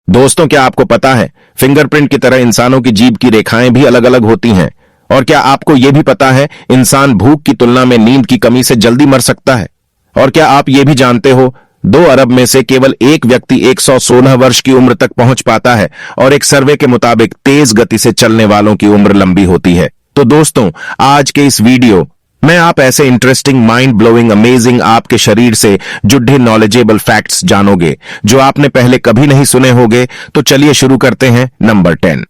दोस्तों, क्या आपको पता है फिंगरप्रिंट की तरह इंसानों की जीभ की रेखाएं भी अलग अलग होती हैं? और क्या आपको यह भी पता है इंसान भूख की तुलना में नींद की कमी से जल्दी मर सकता है? और क्या आप ये भी जानते हो 2 अरब में से केवल एक व्यक्ति 116 वर्ष की उम्र तक पहुंच पाता है और एक सर्वे के मुताबिक तेज गति से चलने वालों की उम्र लंबी होती है। तो दोस्तों, आज के इस वीडियो में आप ऐसे इंटरेस्टिंग, माइंड ब्लोइंग, अमेजिंग, आपके शरीर से जुड़े नॉलेजेबल फैक्ट्स जानोगे जो आपने पहले कभी नहीं सुने होंगे। तो चलिए शुरू करते हैं। नंबर 10।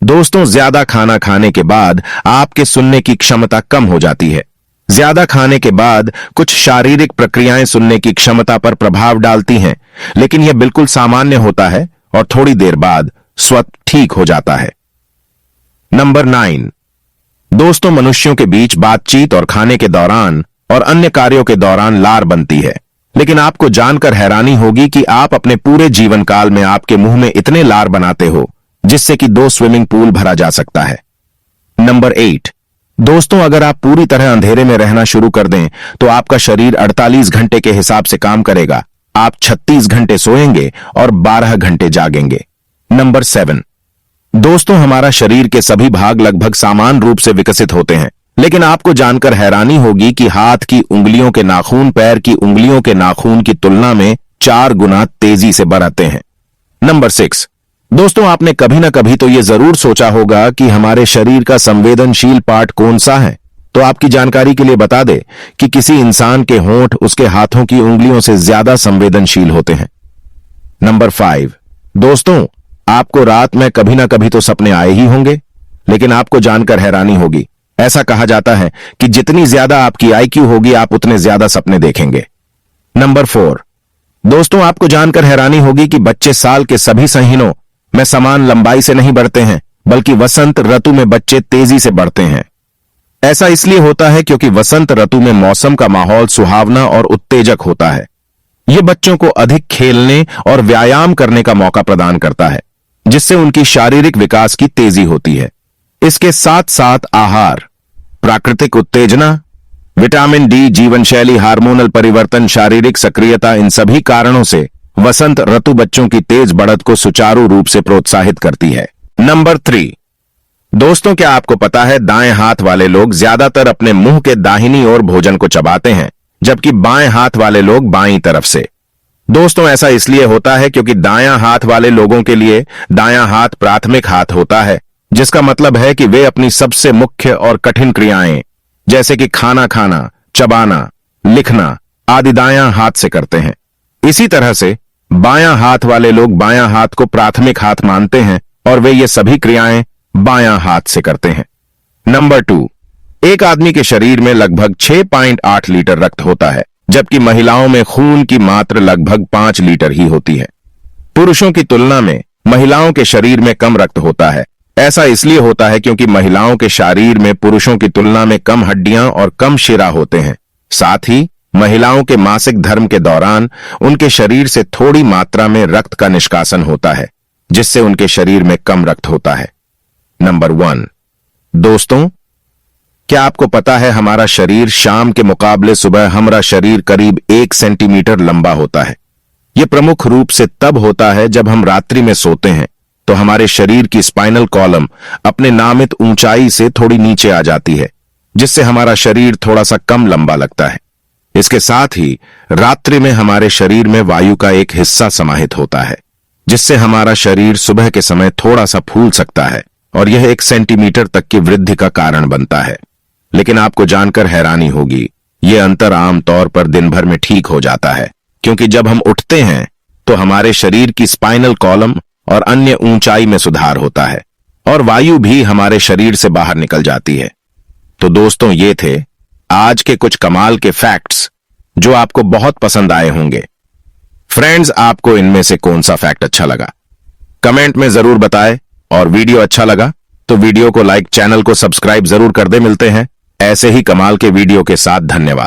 दोस्तों, ज्यादा खाना खाने के बाद आपके सुनने की क्षमता कम हो जाती है। ज्यादा खाने के बाद कुछ शारीरिक प्रक्रियाएं सुनने की क्षमता पर प्रभाव डालती हैं, लेकिन यह बिल्कुल सामान्य होता है और थोड़ी देर बाद स्वतः ठीक हो जाता है। नंबर 9। दोस्तों, मनुष्यों के बीच बातचीत और खाने के दौरान और अन्य कार्यों के दौरान लार बनती है, लेकिन आपको जानकर हैरानी होगी कि आप अपने पूरे जीवन काल में आपके मुंह में इतने लार बनाते हो जिससे कि 2 स्विमिंग पूल भरा जा सकता है। नंबर 8। दोस्तों, अगर आप पूरी तरह अंधेरे में रहना शुरू कर दें तो आपका शरीर 48 घंटे के हिसाब से काम करेगा। आप 36 घंटे सोएंगे और 12 घंटे जागेंगे। नंबर 7। दोस्तों, हमारा शरीर के सभी भाग लगभग समान रूप से विकसित होते हैं, लेकिन आपको जानकर हैरानी होगी कि हाथ की उंगलियों के नाखून पैर की उंगलियों के नाखून की तुलना में 4 गुना तेजी से बढ़ते हैं। नंबर 6। दोस्तों, आपने कभी ना कभी तो यह जरूर सोचा होगा कि हमारे शरीर का संवेदनशील पार्ट कौन सा है। तो आपकी जानकारी के लिए बता दे कि किसी इंसान के होंठ उसके हाथों की उंगलियों से ज्यादा संवेदनशील होते हैं। नंबर 5। दोस्तों, आपको रात में कभी ना कभी तो सपने आए ही होंगे, लेकिन आपको जानकर हैरानी होगी, ऐसा कहा जाता है कि जितनी ज्यादा आपकी IQ होगी आप उतने ज्यादा सपने देखेंगे। नंबर 4। दोस्तों, आपको जानकर हैरानी होगी कि बच्चे साल के सभी महीनों में समान लंबाई से नहीं बढ़ते हैं, बल्कि वसंत ऋतु में बच्चे तेजी से बढ़ते हैं। ऐसा इसलिए होता है क्योंकि वसंत ऋतु में मौसम का माहौल सुहावना और उत्तेजक होता है। यह बच्चों को अधिक खेलने और व्यायाम करने का मौका प्रदान करता है, जिससे उनकी शारीरिक विकास की तेजी होती है। इसके साथ साथ आहार, प्राकृतिक उत्तेजना, विटामिन डी, जीवन शैली, हार्मोनल परिवर्तन, शारीरिक सक्रियता, इन सभी कारणों से वसंत ऋतु बच्चों की तेज बढ़त को सुचारू रूप से प्रोत्साहित करती है। नंबर 3। दोस्तों, क्या आपको पता है दाएं हाथ वाले लोग ज्यादातर अपने मुंह के दाहिनी ओर भोजन को चबाते हैं, जबकि बाएं हाथ वाले लोग बाईं तरफ से। दोस्तों, ऐसा इसलिए होता है क्योंकि दायां हाथ वाले लोगों के लिए दायां हाथ प्राथमिक हाथ होता है, जिसका मतलब है कि वे अपनी सबसे मुख्य और कठिन क्रियाएं जैसे कि खाना खाना, चबाना, लिखना आदि दायां हाथ से करते हैं। इसी तरह से बायां हाथ वाले लोग बायां हाथ को प्राथमिक हाथ मानते हैं और वे ये सभी क्रियाएं बायां हाथ से करते हैं। नंबर 2। एक आदमी के शरीर में लगभग 6.8 लीटर रक्त होता है, जबकि महिलाओं में खून की मात्रा लगभग 5 लीटर ही होती है। पुरुषों की तुलना में महिलाओं के शरीर में कम रक्त होता है। ऐसा इसलिए होता है क्योंकि महिलाओं के शरीर में पुरुषों की तुलना में कम हड्डियां और कम शिरा होते हैं। साथ ही महिलाओं के मासिक धर्म के दौरान उनके शरीर से थोड़ी मात्रा में रक्त का निष्कासन होता है, जिससे उनके शरीर में कम रक्त होता है। नंबर 1। दोस्तों, क्या आपको पता है हमारा शरीर शाम के मुकाबले सुबह हमारा शरीर करीब 1 सेंटीमीटर लंबा होता है। यह प्रमुख रूप से तब होता है जब हम रात्रि में सोते हैं तो हमारे शरीर की स्पाइनल कॉलम अपने नामित ऊंचाई से थोड़ी नीचे आ जाती है, जिससे हमारा शरीर थोड़ा सा कम लंबा लगता है। इसके साथ ही रात्रि में हमारे शरीर में वायु का एक हिस्सा समाहित होता है, जिससे हमारा शरीर सुबह के समय थोड़ा सा फूल सकता है और यह 1 सेंटीमीटर तक की वृद्धि का कारण बनता है। लेकिन आपको जानकर हैरानी होगी, यह अंतर आम तौर पर दिन भर में ठीक हो जाता है, क्योंकि जब हम उठते हैं तो हमारे शरीर की स्पाइनल कॉलम और अन्य ऊंचाई में सुधार होता है और वायु भी हमारे शरीर से बाहर निकल जाती है। तो दोस्तों, ये थे आज के कुछ कमाल के फैक्ट्स जो आपको बहुत पसंद आए होंगे। फ्रेंड्स, आपको इनमें से कौन सा फैक्ट अच्छा लगा कमेंट में जरूर बताएं, और वीडियो अच्छा लगा तो वीडियो को लाइक, चैनल को सब्सक्राइब जरूर कर दे। मिलते हैं ऐसे ही कमाल के वीडियो के साथ। धन्यवाद।